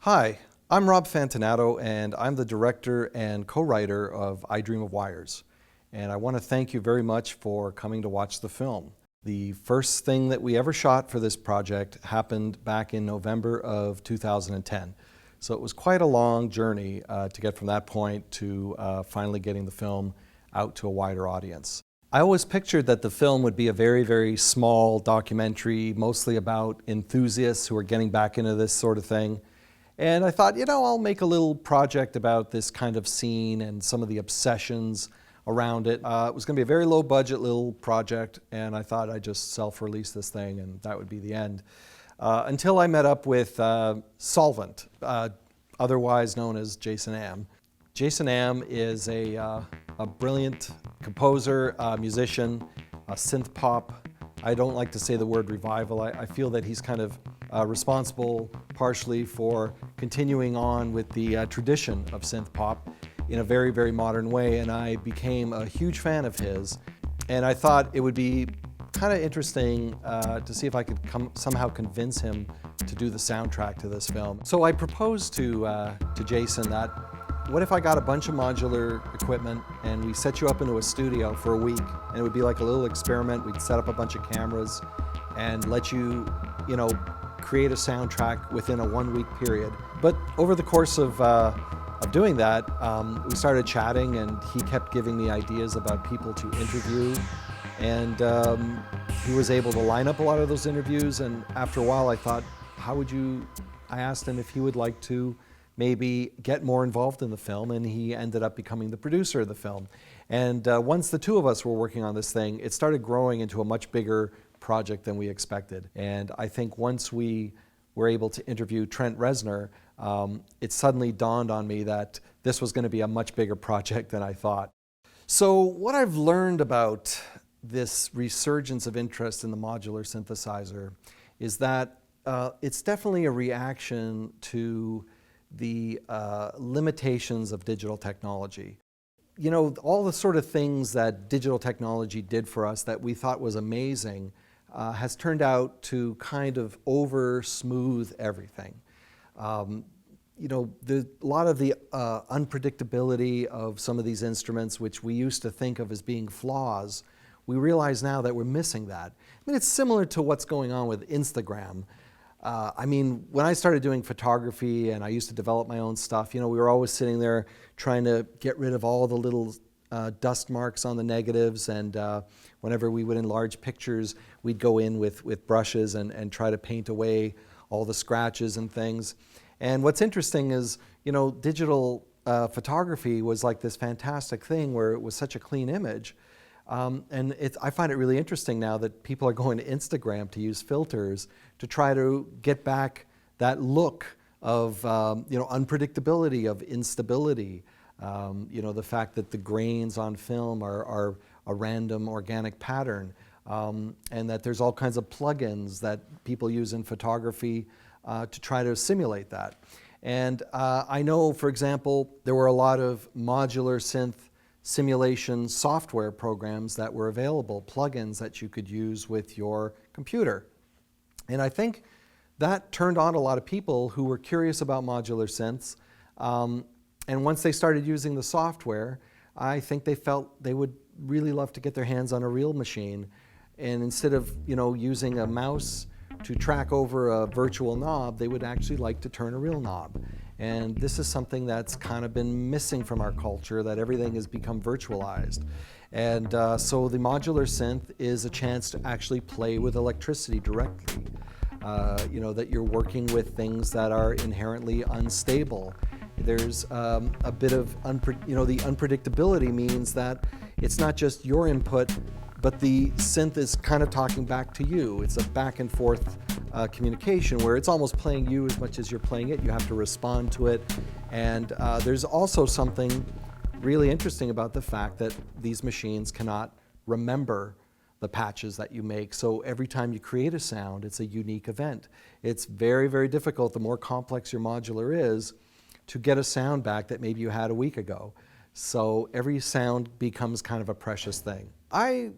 Hi, I'm Rob Fantinatto, and I'm the director and co-writer of I Dream of Wires. And I want to thank you very much for coming to watch the film. The first thing that we ever shot for this project happened back in November of 2010. So it was quite a long journey to get from that point to finally getting the film out to a wider audience. I always pictured that the film would be a very, very small documentary, mostly about enthusiasts who are getting back into this sort of thing. And I thought, I'll make a little project about this kind of scene and some of the obsessions around it. It was going to be a very low budget little project, and I thought I'd just self-release this thing and that would be the end. Until I met up with Solvent, otherwise known as Jason Am. Jason Am is a brilliant composer, musician, a synth pop. I don't like to say the word revival. I feel that he's kind of responsible partially for continuing on with the tradition of synth pop in a very, very modern way, and I became a huge fan of his. And I thought it would be kind of interesting to see if I could somehow convince him to do the soundtrack to this film. So I proposed to Jason that, what if I got a bunch of modular equipment and we set you up into a studio for a week, and it would be like a little experiment. We'd set up a bunch of cameras and let you, create a soundtrack within a 1-week period. But over the course of doing that, we started chatting, and he kept giving me ideas about people to interview. And he was able to line up a lot of those interviews. And after a while, I thought, I asked him if he would like to maybe get more involved in the film, and he ended up becoming the producer of the film. And once the two of us were working on this thing, it started growing into a much bigger project than we expected. And I think once we were able to interview Trent Reznor, it suddenly dawned on me that this was going to be a much bigger project than I thought. So what I've learned about this resurgence of interest in the modular synthesizer is that it's definitely a reaction to the limitations of digital technology. All the sort of things that digital technology did for us that we thought was amazing has turned out to kind of over-smooth everything. A lot of the unpredictability of some of these instruments, which we used to think of as being flaws, we realize now that we're missing that. It's similar to what's going on with Instagram. When I started doing photography and I used to develop my own stuff, we were always sitting there trying to get rid of all the little dust marks on the negatives, and whenever we would enlarge pictures, we'd go in with brushes and try to paint away all the scratches and things. And what's interesting is, digital photography was like this fantastic thing where it was such a clean image. And I find it really interesting now that people are going to Instagram to use filters to try to get back that look of unpredictability, of instability. The fact that the grains on film are a random organic pattern, and that there's all kinds of plugins that people use in photography to try to simulate that. And I know, for example, there were a lot of modular synth simulation software programs that were available, plugins that you could use with your computer. And I think that turned on a lot of people who were curious about modular synths. And once they started using the software, I think they felt they would really love to get their hands on a real machine. And instead of using a mouse to track over a virtual knob, they would actually like to turn a real knob. And this is something that's kind of been missing from our culture, that everything has become virtualized. And so the modular synth is a chance to actually play with electricity directly. That you're working with things that are inherently unstable. There's a bit of, the unpredictability means that it's not just your input, but the synth is kind of talking back to you. It's a back and forth communication where it's almost playing you as much as you're playing it. You have to respond to it. And there's also something really interesting about the fact that these machines cannot remember the patches that you make. So every time you create a sound, it's a unique event. It's very, very difficult, the more complex your modular is, to get a sound back that maybe you had a week ago. So every sound becomes kind of a precious thing. I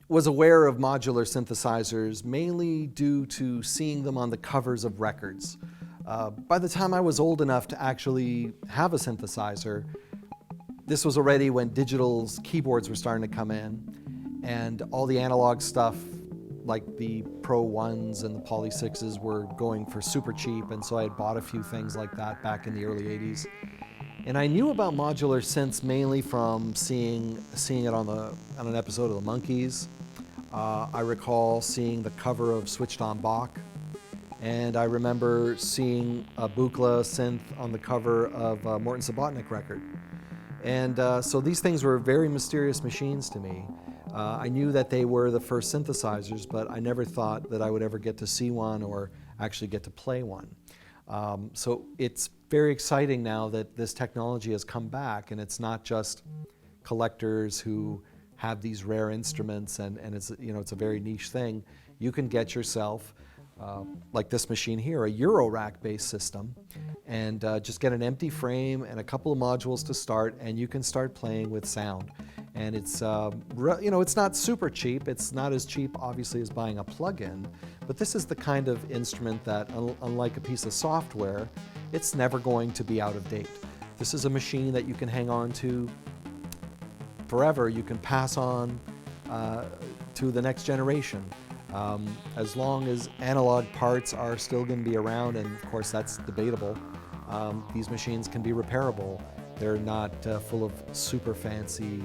was aware of modular synthesizers mainly due to seeing them on the covers of records. By the time I was old enough to actually have a synthesizer, this was already when digital keyboards were starting to come in, and all the analog stuff like the Pro 1s and the Poly 6s were going for super cheap, and so I had bought a few things like that back in the early 80s. And I knew about modular synths mainly from seeing it on an episode of The Monkees. I recall seeing the cover of Switched on Bach, and I remember seeing a Buchla synth on the cover of a Morton Subotnick record. And so these things were very mysterious machines to me. I knew that they were the first synthesizers, but I never thought that I would ever get to see one or actually get to play one. So it's very exciting now that this technology has come back, and it's not just collectors who have these rare instruments and it's, it's a very niche thing. You can get yourself, like this machine here, a Euro rack based system, and just get an empty frame and a couple of modules to start, and you can start playing with sound. And it's, it's not super cheap. It's not as cheap, obviously, as buying a plug-in, but this is the kind of instrument that, unlike a piece of software, it's never going to be out of date. This is a machine that you can hang on to forever. You can pass on to the next generation. As long as analog parts are still going to be around, and of course that's debatable, these machines can be repairable. They're not full of super fancy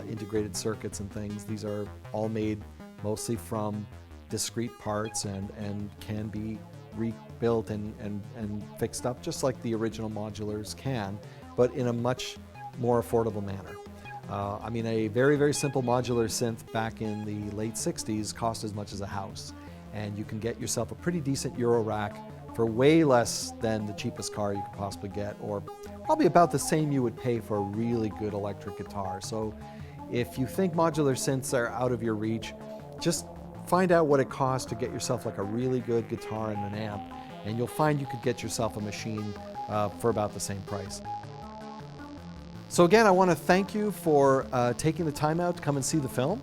integrated circuits and things. These are all made mostly from discrete parts and can be rebuilt and fixed up just like the original modulars can, but in a much more affordable manner. I mean, a very, very simple modular synth back in the late 60s cost as much as a house. And you can get yourself a pretty decent Euro rack for way less than the cheapest car you could possibly get, or probably about the same you would pay for a really good electric guitar. So if you think modular synths are out of your reach, just find out what it costs to get yourself like a really good guitar and an amp, and you'll find you could get yourself a machine for about the same price. So again, I want to thank you for taking the time out to come and see the film,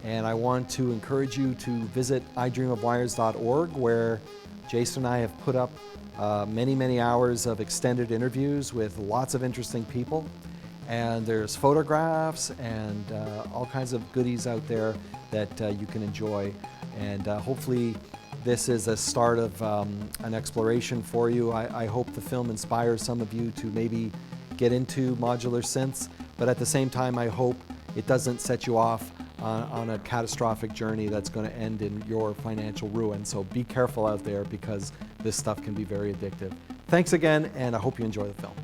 and I want to encourage you to visit idreamofwires.org, where Jason and I have put up many, many hours of extended interviews with lots of interesting people, and there's photographs and all kinds of goodies out there that you can enjoy, and hopefully this is a start of an exploration for you. I hope the film inspires some of you to maybe get into modular synths, but at the same time I hope it doesn't set you off on a catastrophic journey that's going to end in your financial ruin. So be careful out there, because this stuff can be very addictive. Thanks again, and I hope you enjoy the film.